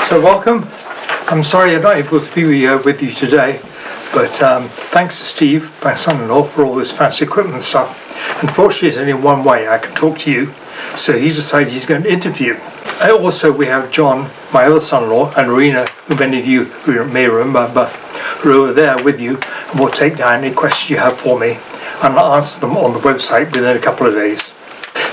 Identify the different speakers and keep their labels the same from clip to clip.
Speaker 1: So welcome. I'm sorry I'm not able to be with you today, but thanks to Steve, my son-in-law, for all this fancy equipment stuff. Unfortunately, there's only one way I can talk to you, so he decided he's going to interview. Also, we have John, my other son-in-law, and Rena, who many of you may remember, who are over there with you, and will take down any questions you have for me, and I'll answer them on the website within a couple of days.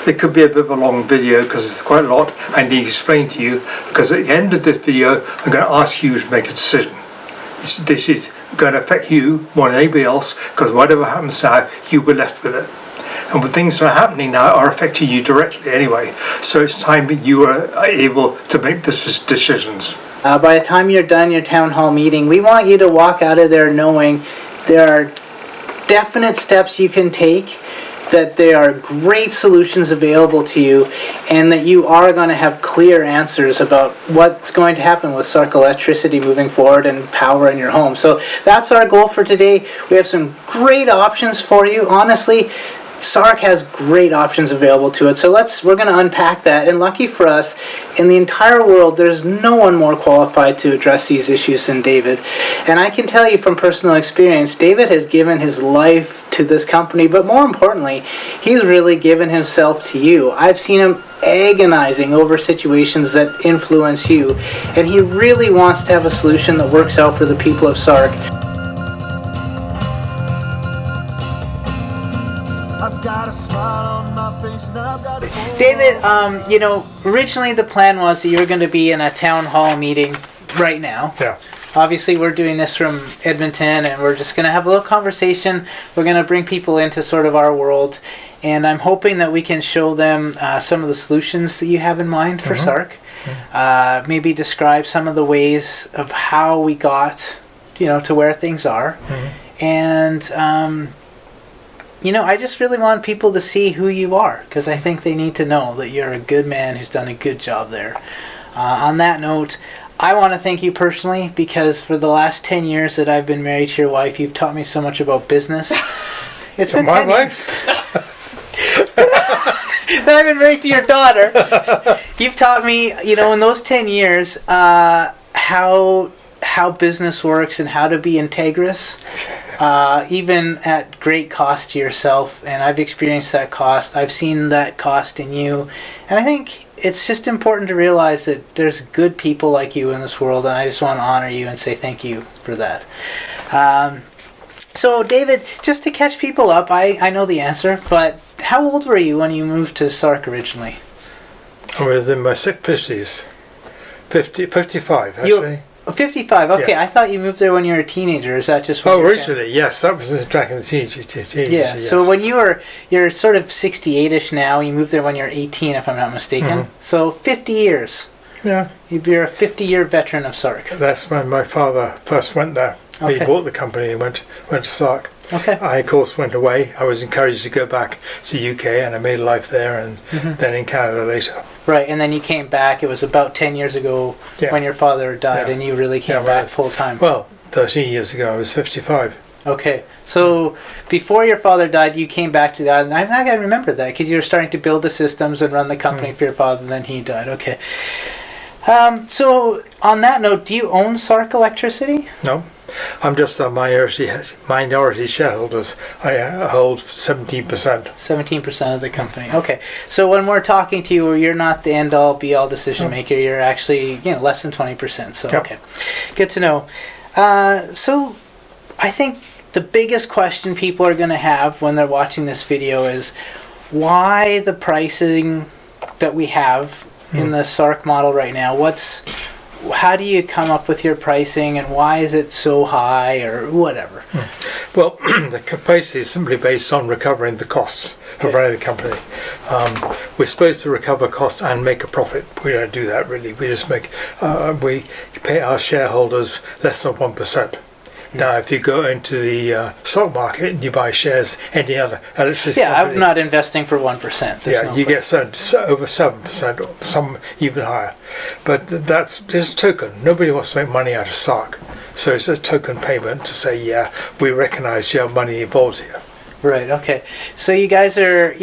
Speaker 1: It could be a bit of a long video because there's quite a lot I need to explain to you, because at the end of this video I'm going to ask you to make a decision. This is going to affect you more than anybody else, because whatever happens now, you'll be left with it. And the things that are happening now are affecting you directly anyway, so it's time that you are able to make these decisions.
Speaker 2: By the time you're done your town hall meeting, we want you to walk out of there knowing there are definite steps you can take, that there are great solutions available to you, and that you are going to have clear answers about what's going to happen with Sark Electricity moving forward and power in your home. So that's our goal for today. We have some great options for you. Honestly, Sark has great options available to it. So we're going to unpack that. And lucky for us, in the entire world, there's no one more qualified to address these issues than David. And I can tell you from personal experience, David has given his life to this company, but more importantly, he's really given himself to you. I've seen him agonizing over situations that influence you, and he really wants to have a solution that works out for the people of Sark. David, originally the plan was that you were going to be in a town hall meeting right now.
Speaker 1: Yeah.
Speaker 2: Obviously, we're doing this from Edmonton, and we're just going to have a little conversation. We're going to bring people into sort of our world, and I'm hoping that we can show them some of the solutions that you have in mind for Sark. Mm-hmm. Maybe describe some of the ways of how we got, to where things are. Mm-hmm. And, I just really want people to see who you are, because I think they need to know that you're a good man who's done a good job there. On that note, I want to thank you personally, because for the last 10 years that I've been married to your wife, you've taught me so much about business. It's been 10 years. That I've been married to your daughter. You've taught me, in those 10 years, how business works and how to be integrous. Even at great cost to yourself, and I've experienced that cost. I've seen that cost in you, and I think it's just important to realize that there's good people like you in this world, and I just want to honor you and say thank you for that. So David, just to catch people up, I know the answer, but how old were you when you moved to Sark originally?
Speaker 1: I was in my 50s. 55 actually.
Speaker 2: 55, okay. Yeah. I thought you moved there when you were a teenager. Is that just when
Speaker 1: originally, yes. That was back in the teenager.
Speaker 2: Yeah,
Speaker 1: yes.
Speaker 2: So when you're sort of 68-ish now, you moved there when you're 18, if I'm not mistaken. Mm-hmm. So 50 years.
Speaker 1: Yeah.
Speaker 2: You're a 50-year veteran of Sark.
Speaker 1: That's when my father first went there. Okay. He bought the company and went to Sark.
Speaker 2: Okay.
Speaker 1: I, of course, went away. I was encouraged to go back to the UK, and I made a life there, and then in Canada later.
Speaker 2: Right, and then you came back. It was about 10 years ago when your father died, and you really came back full time.
Speaker 1: Well, 13 years ago, I was 55.
Speaker 2: Okay, so before your father died, you came back to that, and I remember that, because you were starting to build the systems and run the company for your father, and then he died. Okay. So, on that note, do you own Sark Electricity?
Speaker 1: No. I'm just a minority shareholders. I hold 17%.
Speaker 2: 17% of the company. Okay. So when we're talking to you, you're not the end-all, be-all decision maker. You're actually, less than 20%. So, okay. Good to know. So I think the biggest question people are going to have when they're watching this video is why the pricing that we have in the Sark model right now. How do you come up with your pricing, and why is it so high, or whatever?
Speaker 1: Well, the price is simply based on recovering the costs of running the company. We're supposed to recover costs and make a profit. We don't do that really. We just we pay our shareholders less than 1%. Now, if you go into the stock market and you buy shares, any other electricity company,
Speaker 2: I'm not investing for 1%.
Speaker 1: You get over 7%, some even higher. But it's a token. Nobody wants to make money out of Sark. So it's a token payment to say, we recognize you have money involved here.
Speaker 2: Right, okay. So you guys are,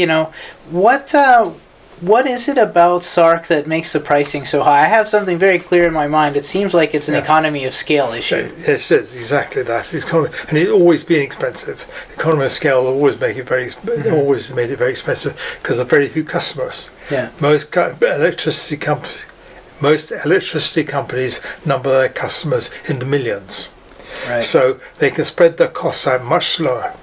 Speaker 2: What is it about Sark that makes the pricing so high? I have something very clear in my mind. It seems like it's an economy of scale issue.
Speaker 1: It is exactly that. And it's always been expensive. Economy of scale always make it always made it very expensive because of very few customers.
Speaker 2: Yeah.
Speaker 1: Most electricity companies number their customers in the millions.
Speaker 2: Right.
Speaker 1: So they can spread their costs out much lower.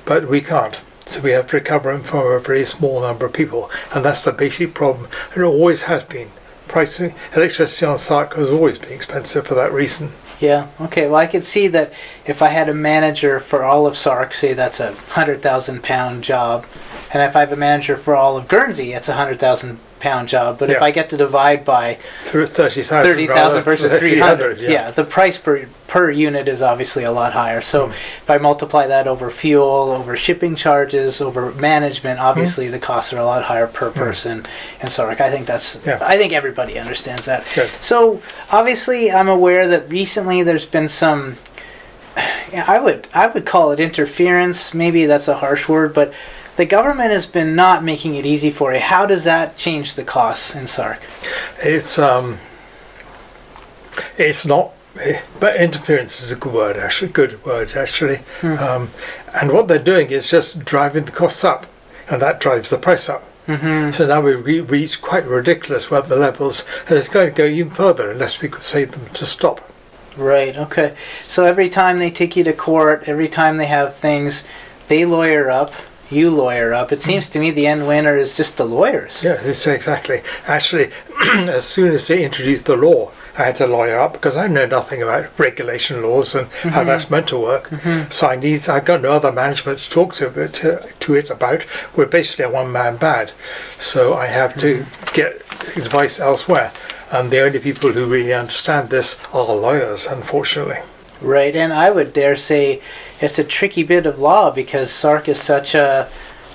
Speaker 1: But we can't. So we have to recover them from a very small number of people, and that's the basic problem. And it always has been. Pricing electricity on Sark has always been expensive for that reason.
Speaker 2: Yeah, okay. Well, I could see that if I had a manager for all of Sark, say that's a £100,000 job, and if I have a manager for all of Guernsey, it's a £100,000 job. But if I get to divide by
Speaker 1: 30,000
Speaker 2: versus 300, the price per unit is obviously a lot higher. So if I multiply that over fuel, over shipping charges, over management, obviously the costs are a lot higher per person in Sark. I think I think everybody understands that.
Speaker 1: Good.
Speaker 2: So obviously I'm aware that recently there's been some, I would call it interference. Maybe that's a harsh word, but the government has been not making it easy for you. How does that change the costs in Sark?
Speaker 1: It's not, but interference is a good word actually. And what they're doing is just driving the costs up, and that drives the price up. So now we've reached quite ridiculous weather levels, and it's going to go even further unless we could say them to stop.
Speaker 2: Right, okay. So every time they take you to court, every time they have things, they lawyer up, you lawyer up. It seems to me the end winner is just the lawyers.
Speaker 1: Yeah, it's exactly. Actually, as soon as they introduced the law, I had to lawyer up because I know nothing about regulation laws and how that's meant to work. So I've got no other management to talk to it about. We're basically a one-man band. So I have to get advice elsewhere. And the only people who really understand this are lawyers, unfortunately.
Speaker 2: Right, and I would dare say it's a tricky bit of law because Sark is such a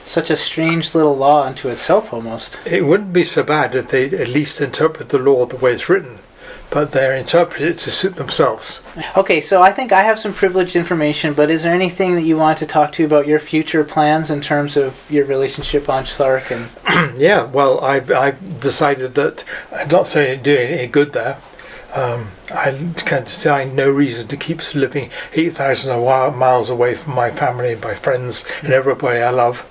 Speaker 2: strange little law unto itself almost.
Speaker 1: It wouldn't be so bad if they at least interpret the law the way it's written, but they interpret it to suit themselves.
Speaker 2: Okay, so I think I have some privileged information, but is there anything that you want to talk to about your future plans in terms of your relationship on Sark? And
Speaker 1: yeah, well, I've decided that I'm not saying doing any good there. I can find no reason to keep living 8,000 miles away from my family and my friends and everybody I love.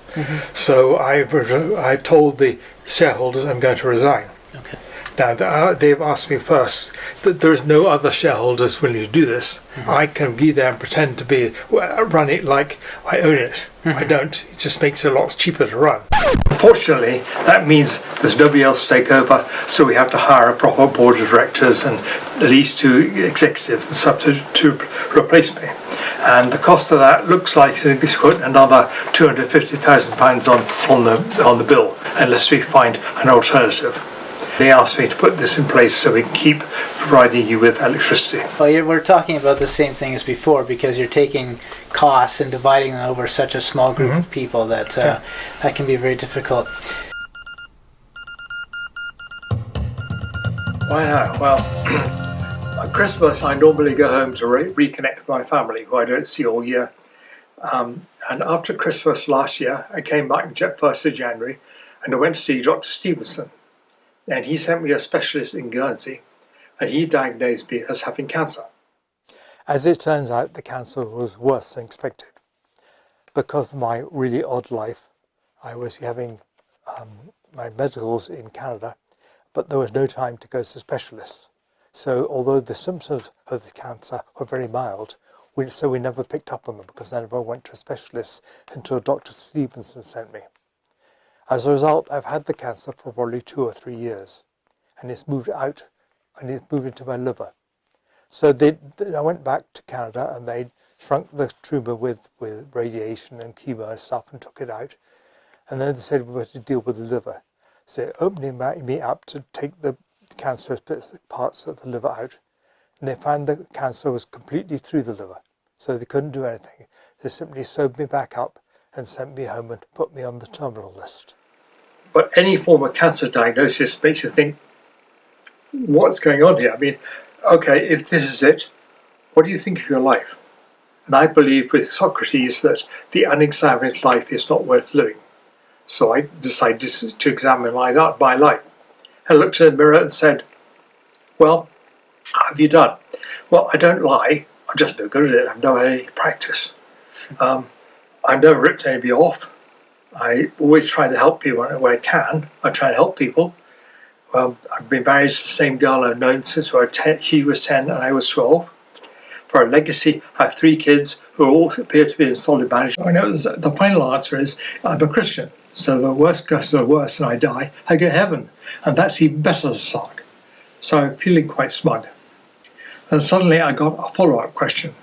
Speaker 1: So I told the shareholders I'm going to resign.
Speaker 2: okay.
Speaker 1: Now, they've asked me first that there's no other shareholders willing to do this. I can be there and pretend to run it like I own it. I don't. It just makes it a lot cheaper to run. Unfortunately, that means there's nobody else to take over, so we have to hire a proper board of directors and at least 2 executives and stuff to replace me. And the cost of that looks like it's put another £250,000 on the bill unless we find an alternative. They asked me to put this in place so we can keep providing you with electricity.
Speaker 2: Well, we're talking about the same thing as before because you're taking costs and dividing them over such a small group of people that that can be very difficult.
Speaker 1: Why not? Well, at Christmas I normally go home to reconnect with my family, who I don't see all year. And after Christmas last year, I came back on 1st of January and I went to see Dr. Stevenson. And he sent me a specialist in Guernsey, and he diagnosed me as having cancer. As it turns out, the cancer was worse than expected. Because of my really odd life, I was having my medicals in Canada, but there was no time to go to specialists. So although the symptoms of the cancer were very mild, we never picked up on them because I never went to a specialist until Dr. Stevenson sent me. As a result, I've had the cancer for probably 2 or 3 years, and it's moved out, and it's moved into my liver. So I went back to Canada, and they shrunk the tumour with radiation and chemo and stuff, and took it out. And then they said we were to deal with the liver. So opening me up to take the cancerous parts of the liver out, and they found the cancer was completely through the liver, so they couldn't do anything. They simply sewed me back up and sent me home and put me on the terminal list. But any form of cancer diagnosis makes you think, what's going on here? I mean, okay, if this is it, what do you think of your life? And I believe with Socrates that the unexamined life is not worth living. So I decided to examine my life. I looked in the mirror and said, well, how have you done? Well, I don't lie. I'm just no good at it. I've never had any practice. I've never ripped anybody off. I always try to help people where I can. I try to help people. I've been married to the same girl I've known since she was 10 and I was 12. For a legacy, I have 3 kids who all appear to be in solid marriage. I know the final answer is I'm a Christian. So the worst goes to the worst and I die, I go to heaven. And that's even better than Sark. So I'm feeling quite smug. And suddenly I got a follow-up question.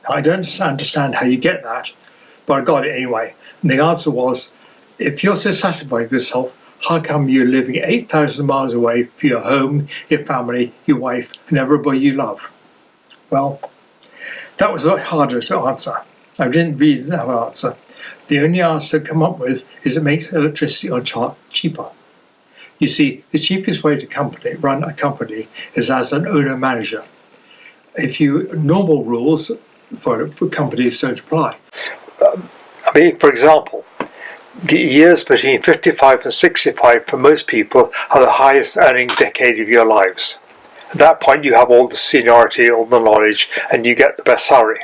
Speaker 1: Now, I don't understand how you get that, but I got it anyway. And the answer was, if you're so satisfied with yourself, how come you're living 8,000 miles away from your home, your family, your wife, and everybody you love? Well, that was a lot harder to answer. I didn't really have an answer. The only answer to come up with is it makes electricity on chart cheaper. You see, the cheapest way to run a company is as an owner-manager. Normal rules for companies don't apply. For example, the years between 55 and 65 for most people are the highest earning decade of your lives. At that point you have all the seniority, all the knowledge, and you get the best salary.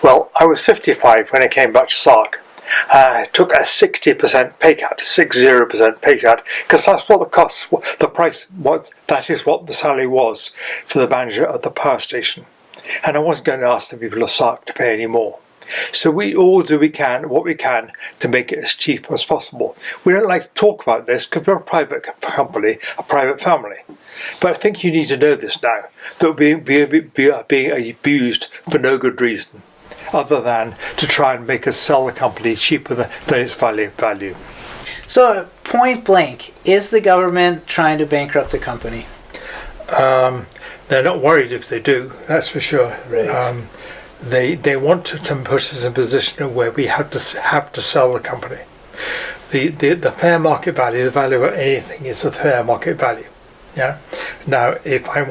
Speaker 1: Well, I was 55 when I came back to Sark. I took a 60% pay cut, 60% pay cut, because that's what the price was, that is what the salary was for the manager of the power station. And I wasn't going to ask the people of Sark to pay any more. So we all do what we can to make it as cheap as possible. We don't like to talk about this because we're a private company, a private family. But I think you need to know this now, that we're being abused for no good reason, other than to try and make us sell the company cheaper than its value.
Speaker 2: So, point blank, is the government trying to bankrupt the company?
Speaker 1: They're not worried if they do, that's for sure.
Speaker 2: Right.
Speaker 1: They want to put us in a position where we have to sell the company. The fair market value, the value of anything is the fair market value. Yeah. Now, if I don't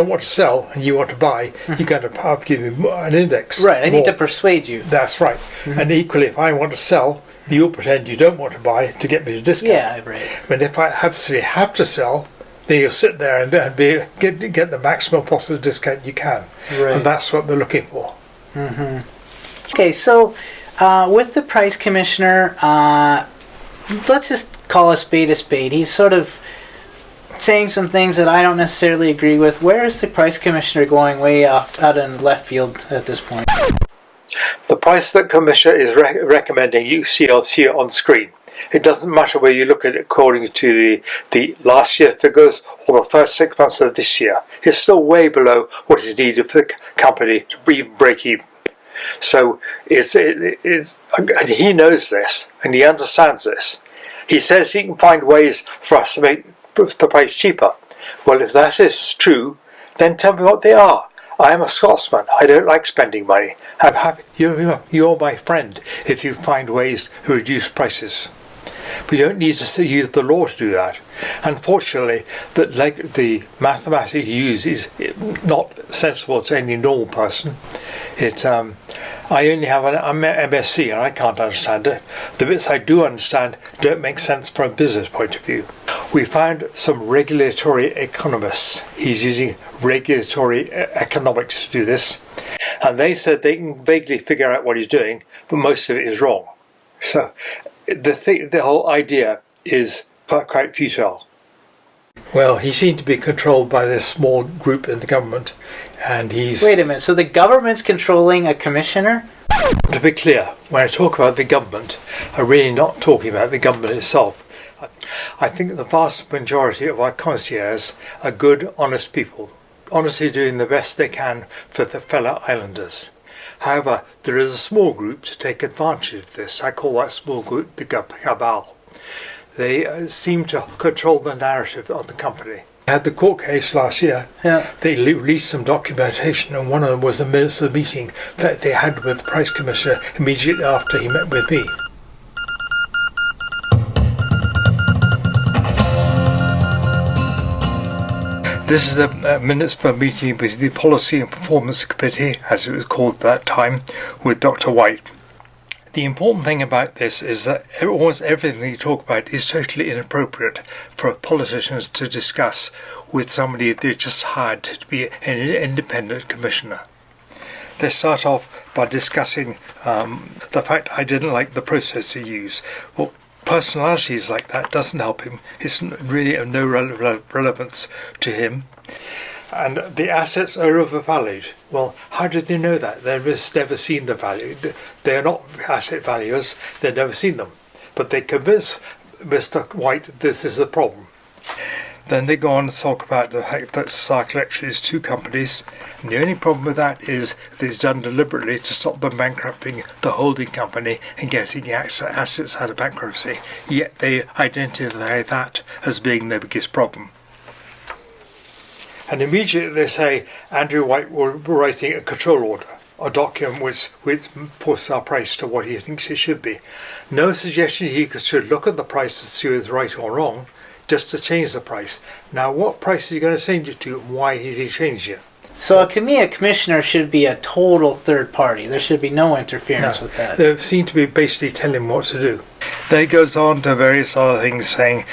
Speaker 1: want to sell and you want to buy, you're going to give me an index.
Speaker 2: Right. I need to persuade you.
Speaker 1: That's right. Mm-hmm. And equally, if I want to sell, you'll pretend you don't want to buy to get me a discount.
Speaker 2: Yeah. Right.
Speaker 1: But if I absolutely have to sell, then you'll sit there and get the maximum possible discount you can. Right. And that's what they're looking for.
Speaker 2: Mm-hmm. Okay, so with the price commissioner, let's just call a spade. He's sort of saying some things that I don't necessarily agree with. Where is the price commissioner going way off out in left field at this point?
Speaker 1: The price that commissioner is recommending you see it on screen. It doesn't matter whether you look at it according to the last year figures or the first 6 months of this year. It's still way below what is needed for the company to even break even. So and he knows this and he understands this. He says he can find ways for us to make the price cheaper. Well, if that is true, then tell me what they are. I am a Scotsman. I don't like spending money. You're my friend if you find ways to reduce prices. We don't need to use the law to do that. Unfortunately, the mathematics you use is not sensible to any normal person. I only have an MSc and I can't understand it. The bits I do understand don't make sense from a business point of view. We found some regulatory economists. He's using regulatory economics to do this. And they said they can vaguely figure out what he's doing, but most of it is wrong. So the whole idea is quite futile. Well, he seemed to be controlled by this small group in the government, and he's...
Speaker 2: Wait a minute, so the government's controlling a commissioner?
Speaker 1: To be clear, when I talk about the government, I'm really not talking about the government itself. I think the vast majority of our concierges are good, honest people, honestly doing the best they can for their fellow islanders. However, there is a small group to take advantage of this. I call that small group the cabal. They seem to control the narrative of the company. I had the court case last year.
Speaker 2: Yeah.
Speaker 1: They released some documentation, and one of them was the minutes of the meeting that they had with the Price Commissioner immediately after he met with me. This is the minutes for a meeting with the Policy and Performance Committee, as it was called at that time, with Dr. White. The important thing about this is that almost everything they talk about is totally inappropriate for politicians to discuss with somebody they just hired to be an independent commissioner. They start off by discussing the fact I didn't like the process he used. Well, personalities like that doesn't help him. It's really of no relevance to him. And the assets are overvalued. Well, how did they know that? They've never seen the value. They're not asset valuers. They've never seen them. But they convince Mr. White this is the problem. Then they go on to talk about the fact that Sark Electricity is two companies, and the only problem with that is that it's done deliberately to stop them bankrupting the holding company and getting assets out of bankruptcy, yet they identify that as being their biggest problem. And immediately they say Andrew White will be writing a control order, a document which forces our price to what he thinks it should be. No suggestion he should look at the price to see whether it's right or wrong, just to change the price. Now, what price is he going to change it to, and why is he changing it?
Speaker 2: So to me, a commissioner should be a total third party. There should be no interference with that.
Speaker 1: They seem to be basically telling him what to do. Then it goes on to various other things, saying,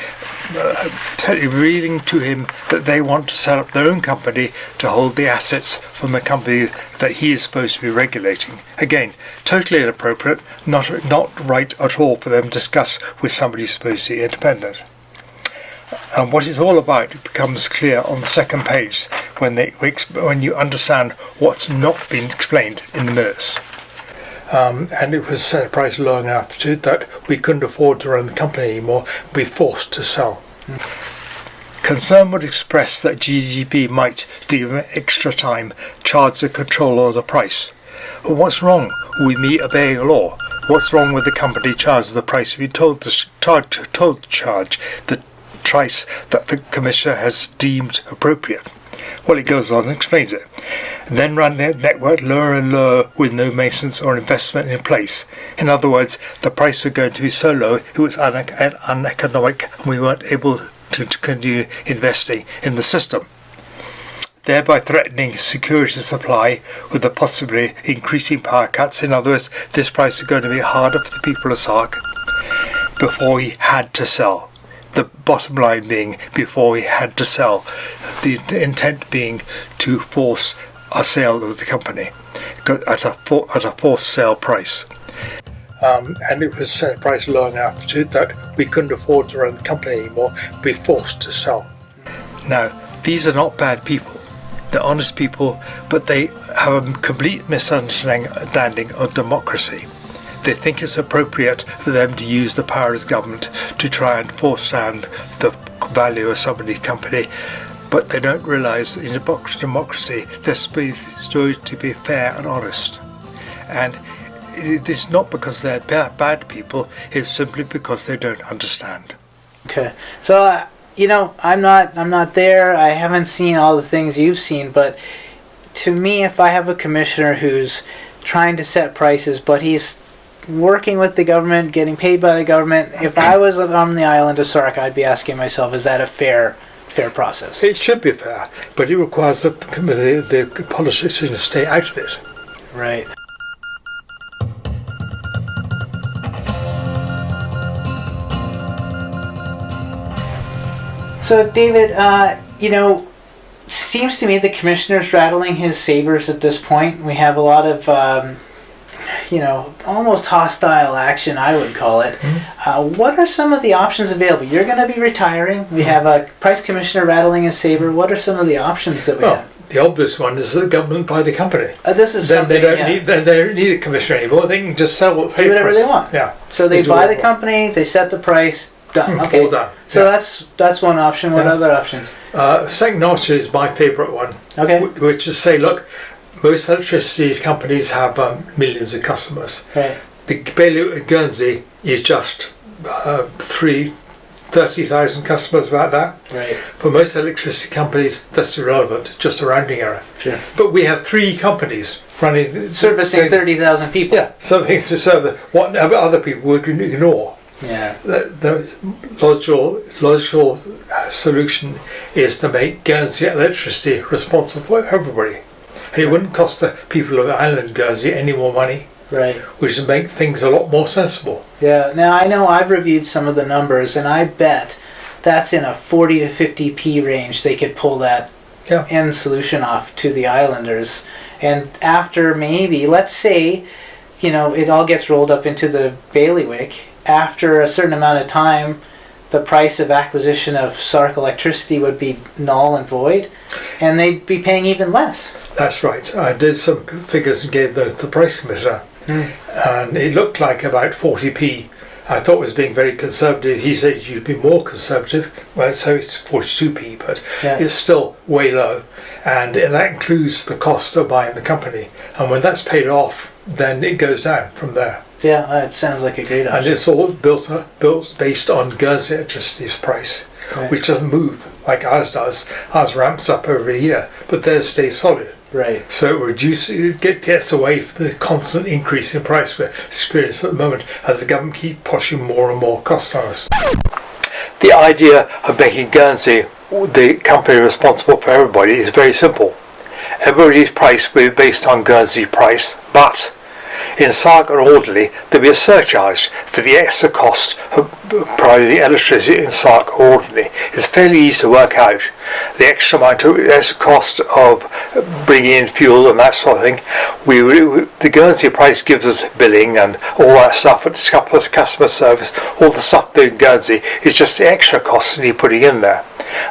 Speaker 1: revealing to him that they want to set up their own company to hold the assets from the company that he is supposed to be regulating. Again, totally inappropriate, not right at all for them to discuss with somebody who's supposed to be independent. And what it's all about becomes clear on the second page when you understand what's not been explained in the minutes. And it was set a price low enough that we couldn't afford to run the company anymore. We were forced to sell. Concern would express that GGP might, to give them extra time, charge the controller the price. But what's wrong with me obeying a law? What's wrong with the company charges the price we told to charge the price that the commissioner has deemed appropriate? Well, it goes on and explains it. And then run the network lower and lower with no maintenance or investment in place. In other words, the price was going to be so low it was uneconomic, and we weren't able to continue investing in the system, thereby threatening security of supply with the possibility of increasing power cuts. In other words, this price is going to be harder for the people of Sark before he had to sell. The bottom line being before he had to sell. The intent being to force a sale of the company at a forced sale price. And it was set a price low enough that we couldn't afford to run the company anymore. We were forced to sell. Now, these are not bad people. They're honest people, but they have a complete misunderstanding of democracy. They think it's appropriate for them to use the power as government to try and force down the value of somebody's company, but they don't realise that in democracy they're supposed to be fair and honest. And it's not because they're bad people, it's simply because they don't understand.
Speaker 2: Okay, so I'm not there. I haven't seen all the things you've seen, but to me, if I have a commissioner who's trying to set prices, but he's working with the government, getting paid by the government, if I was on the island of Sark, I'd be asking myself, is that a fair process?
Speaker 1: It should be fair, but it requires the politicians to stay out of it.
Speaker 2: Right. So, David, seems to me the commissioner's rattling his sabers at this point. We have a lot of almost hostile action, I would call it. Mm-hmm. What are some of the options available? You're going to be retiring. We have a price commissioner rattling his saber. What are some of the options that we have?
Speaker 1: The obvious one is the government buy the company.
Speaker 2: This is
Speaker 1: then
Speaker 2: something.
Speaker 1: They don't need a commissioner anymore. They can just sell
Speaker 2: do whatever they want.
Speaker 1: Yeah.
Speaker 2: So they buy the company. They set the price. Done. Okay.
Speaker 1: All done.
Speaker 2: So that's one option. What other options?
Speaker 1: Second option is my favourite one.
Speaker 2: Okay.
Speaker 1: Which is say, look, most electricity companies have millions of customers.
Speaker 2: Right.
Speaker 1: The bailiwick Guernsey is just 30,000 customers, about that.
Speaker 2: Right.
Speaker 1: For most electricity companies, that's irrelevant, just a rounding error.
Speaker 2: Sure.
Speaker 1: But we have 3 companies running,
Speaker 2: servicing 30,000 people.
Speaker 1: Yeah, something to serve what other people would ignore.
Speaker 2: Yeah.
Speaker 1: The logical solution is to make Guernsey Electricity responsible for everybody. And it wouldn't cost the people of the island Guernsey any more money.
Speaker 2: Right.
Speaker 1: which would make things a lot more sensible.
Speaker 2: Yeah. Now I know I've reviewed some of the numbers, and I bet that's in a 40 to 50p range. They could pull that end solution off to the islanders, and after maybe, let's say, it all gets rolled up into the bailiwick. After a certain amount of time, the price of acquisition of Sark Electricity would be null and void, and they'd be paying even less.
Speaker 1: That's right. I did some figures and gave the price commissioner, and it looked like about 40p. I thought it was being very conservative. He said you'd be more conservative. Well, so it's 42p, but it's still way low, and that includes the cost of buying the company. And when that's paid off, then it goes down from there.
Speaker 2: Yeah, it sounds like a great option.
Speaker 1: And it's all built based on Guernsey electricity's price, which doesn't move like ours does. Ours ramps up every year, but theirs stays solid.
Speaker 2: Right.
Speaker 1: So it gets away from the constant increase in price we're experiencing at the moment as the government keep pushing more and more costs on us. The idea of making Guernsey the company responsible for everybody is very simple. Everybody's price will be based on Guernsey price, but in Sark and Orderly there'll be a surcharge for the extra cost of providing the electricity in Sark or Orderly. It's fairly easy to work out. The extra cost of bringing in fuel and that sort of thing. The Guernsey price gives us billing and all that stuff, but customer service, all the stuff in Guernsey is just the extra costs that you're putting in there.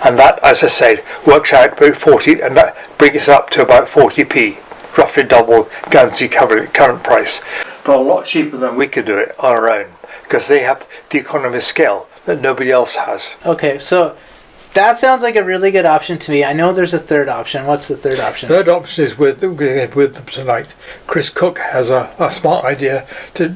Speaker 1: And that, as I said, works out about 40, and that brings it up to about 40p. Roughly double Guernsey current price, but a lot cheaper than we could do it on our own, because they have the economy scale that nobody else has.
Speaker 2: Okay, so that sounds like a really good option to me. I know there's a third option. What's the third option?
Speaker 1: Third option is with them tonight. Chris Cooke has a smart idea.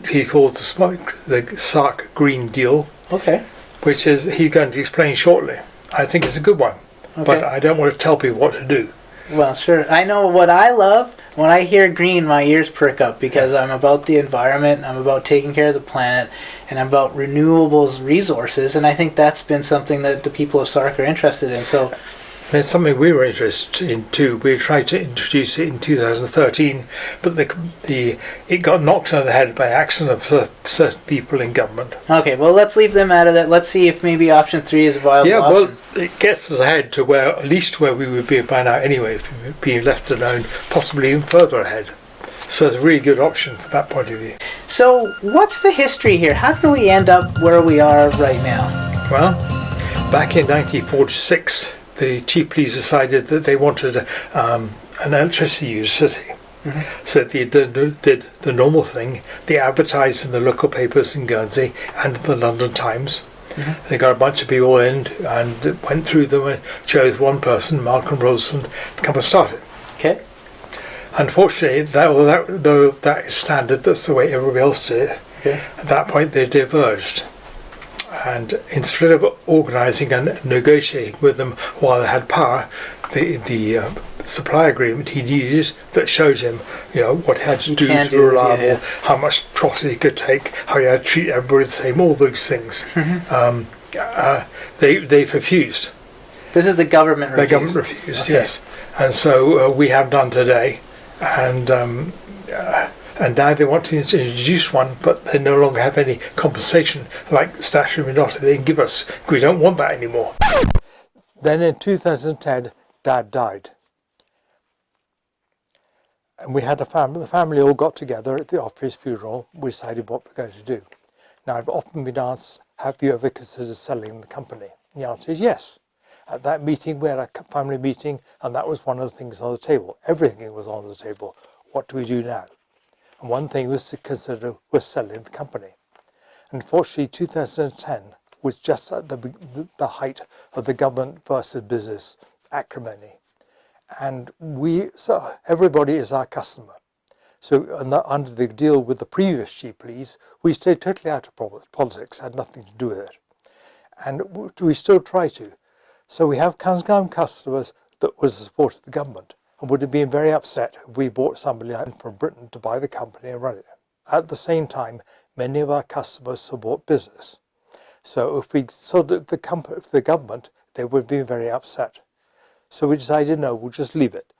Speaker 1: He calls the Sark Green Deal.
Speaker 2: Okay.
Speaker 1: Which is he's going to explain shortly. I think it's a good one, but I don't want to tell people what to do.
Speaker 2: Well, sure. I know what I love. When I hear green, my ears perk up because I'm about the environment, I'm about taking care of the planet, and I'm about renewables resources, and I think that's been something that the people of Sark are interested in. So
Speaker 1: it's something we were interested in too. We tried to introduce it in 2013, but it got knocked on the head by action of certain people in government. Okay,
Speaker 2: well, let's leave them out of that. Let's see if maybe option 3 is a viable option.
Speaker 1: Well, it gets us ahead to at least where we would be by now anyway, if we were being left alone, possibly even further ahead. So it's a really good option from that point of view.
Speaker 2: So what's the history here? How did we end up where we are right now?
Speaker 1: Well, back in 1946, the chief police decided that they wanted an electricity utility. So they did the normal thing. They advertised in the local papers in Guernsey and the London Times. They got a bunch of people in and went through them and chose one person, Malcolm Robeson, to come and start it.
Speaker 2: Okay.
Speaker 1: Unfortunately, though that is standard, that's the way everybody else did it.
Speaker 2: Okay.
Speaker 1: At that point, they diverged. And instead of organising and negotiating with them while they had power, the supply agreement he needed that showed him, what he had to do to be reliable, how much trust he could take, how he had to treat everybody the same, all those things. They've refused.
Speaker 2: This is the government refused?
Speaker 1: The government refused, yes. And so we have none today. And now they want to introduce one, but they no longer have any compensation like statutory minority they can give us. We don't want that anymore. Then in 2010, Dad died. And we had the family all got together after his funeral. We decided what we're going to do. Now, I've often been asked, have you ever considered selling the company? And the answer is yes. At that meeting, we had a family meeting, and that was one of the things on the table. Everything was on the table. What do we do now? And one thing was to consider was selling the company. Unfortunately, 2010 was just at the height of the government versus business acrimony. And so everybody is our customer. So under the deal with the previous chief police, we stayed totally out of politics, had nothing to do with it. And we still try to. So we have customers that was the support of the government, and would have been very upset if we bought somebody from Britain to buy the company and run it. At the same time, many of our customers support business. So if we sold it to the government, they would be very upset. So we decided, no, we'll just leave it.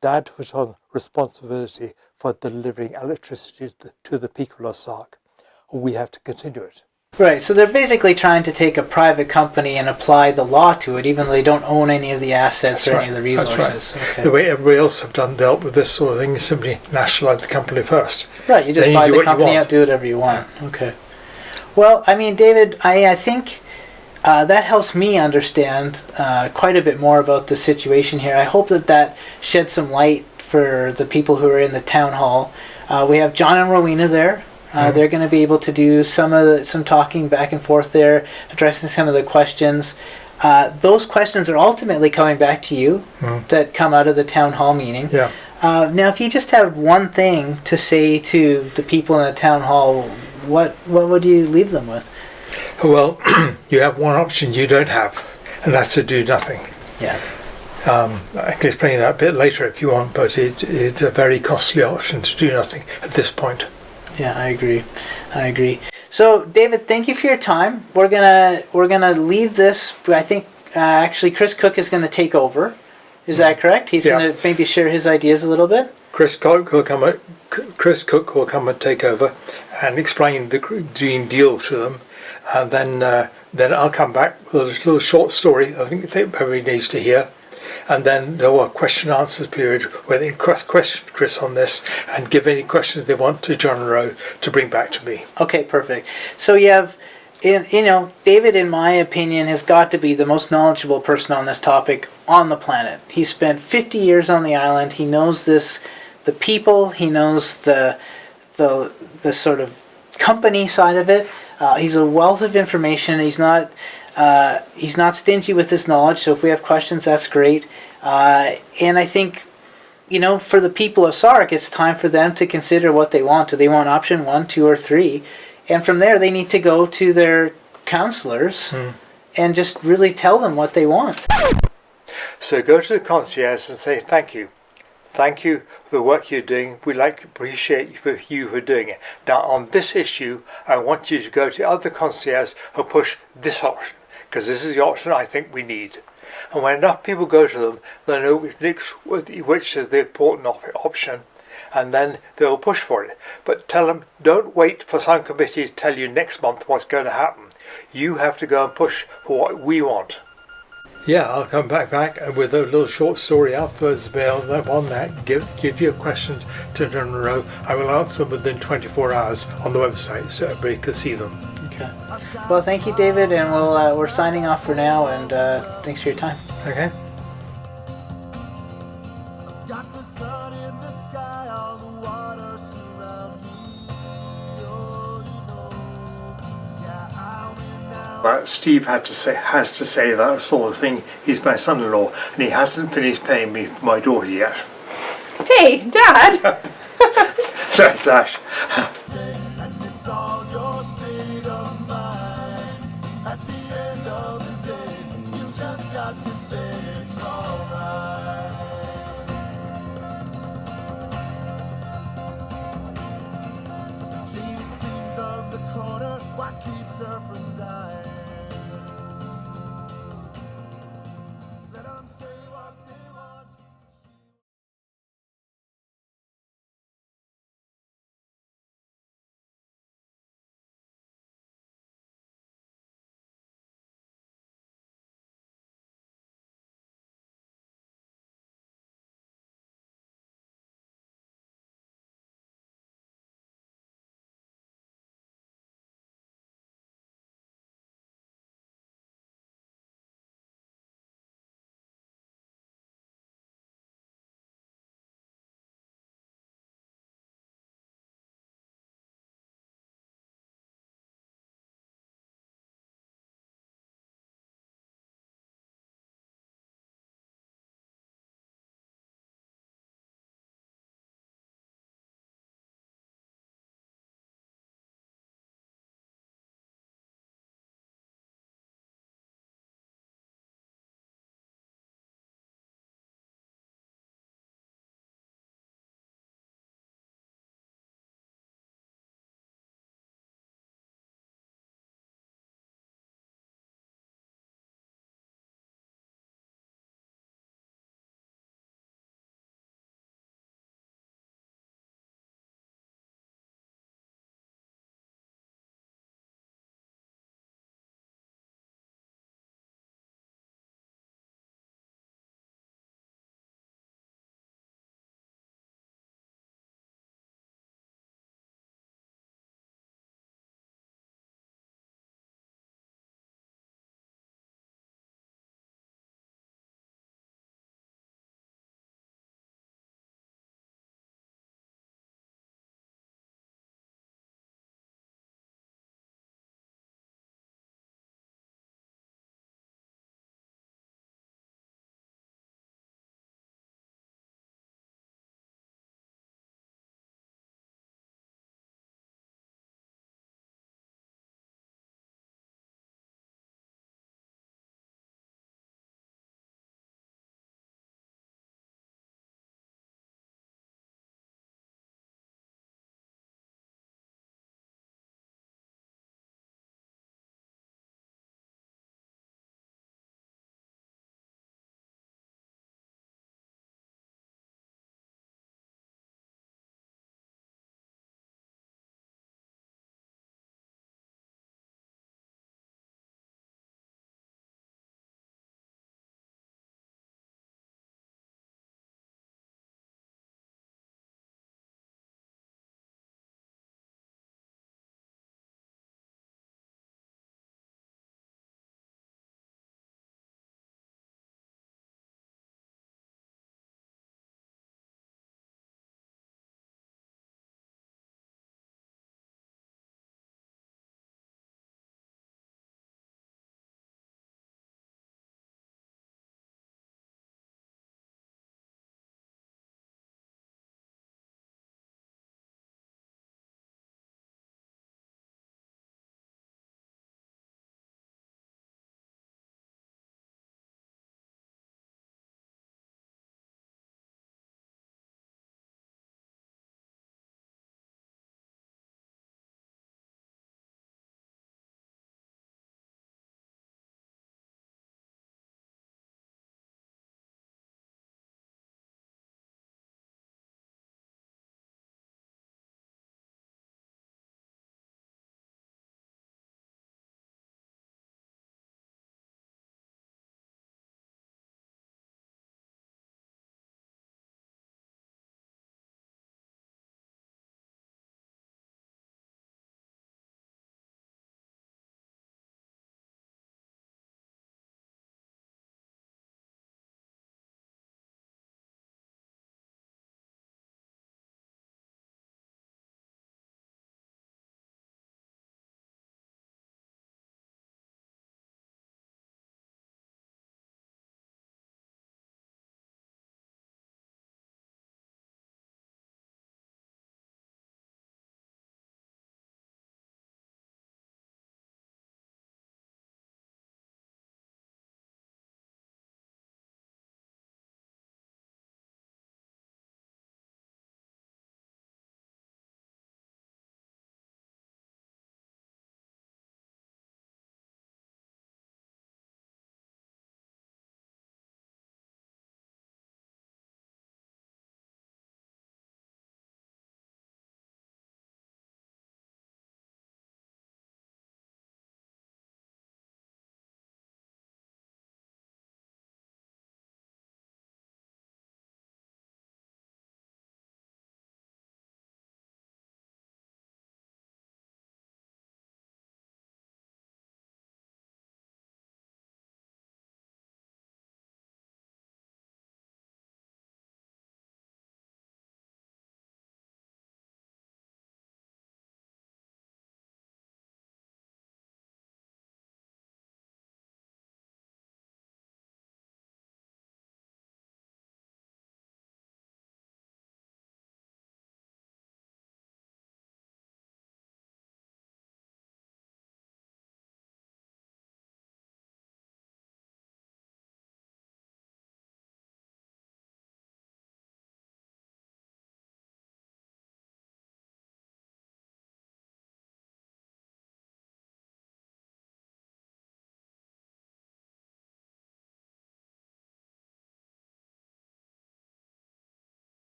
Speaker 1: Dad was on responsibility for delivering electricity to the people of Sark. We have to continue it.
Speaker 2: Right, so they're basically trying to take a private company and apply the law to it, even though they don't own any of the assets or any of the resources.
Speaker 1: That's right.
Speaker 2: Okay.
Speaker 1: The way everybody else have dealt with this sort of thing is simply nationalise the company first.
Speaker 2: Right, you just
Speaker 1: Then
Speaker 2: buy
Speaker 1: do
Speaker 2: the
Speaker 1: what you
Speaker 2: company
Speaker 1: want.
Speaker 2: out, do whatever you want. Okay. Well, I mean, David, I think that helps me understand quite a bit more about the situation here. I hope that sheds some light for the people who are in the town hall. We have John and Rowena there. They're going to be able to do some talking back and forth there, addressing some of the questions. Those questions are ultimately coming back to you that come out of the town hall meeting.
Speaker 1: Yeah.
Speaker 2: Now, if you just have one thing to say to the people in the town hall, what would you leave them with?
Speaker 1: Well, you have one option you don't have, and that's to do nothing.
Speaker 2: Yeah.
Speaker 1: I can explain that a bit later if you want, but it's a very costly option to do nothing at this point.
Speaker 2: Yeah, I agree. So, David, thank you for your time. We're gonna leave this. I think actually Chris Cooke is gonna take over. Is that correct? He's gonna maybe share his ideas a little bit.
Speaker 1: Chris Cooke will come and take over and explain the Green Deal to them, and then I'll come back with a little short story I think everybody needs to hear. And then there will be a question and answers period where they can question Chris on this and give any questions they want to John and Roe to bring back to me.
Speaker 2: Okay, perfect. So you have, David, in my opinion, has got to be the most knowledgeable person on this topic on the planet. He spent 50 years on the island. He knows the people. He knows the sort of company side of it. He's a wealth of information. He's not stingy with his knowledge, so if we have questions, that's great. And I think, for the people of Sark, it's time for them to consider what they want. Do they want option 1, 2, or 3? And from there, they need to go to their counsellors and just really tell them what they want.
Speaker 1: So go to the concierge and say thank you. Thank you for the work you're doing. We appreciate you for doing it. Now on this issue, I want you to go to other concierges who push this option, because this is the option I think we need. And when enough people go to them, they'll know which is the important option, and then they'll push for it. But tell them, don't wait for some committee to tell you next month what's going to happen. You have to go and push for what we want. Yeah, I'll come back with a little short story afterwards on that. Give your questions to John Rowe. I will answer them within 24 hours on the website so everybody can see them.
Speaker 2: Okay. Well, thank you, David, and we're signing off for now, and thanks for your time.
Speaker 1: Okay. Steve has to say that sort of thing. He's my son-in-law, and he hasn't finished paying me for my daughter yet.
Speaker 3: Hey, Dad!
Speaker 1: Sorry, Sash.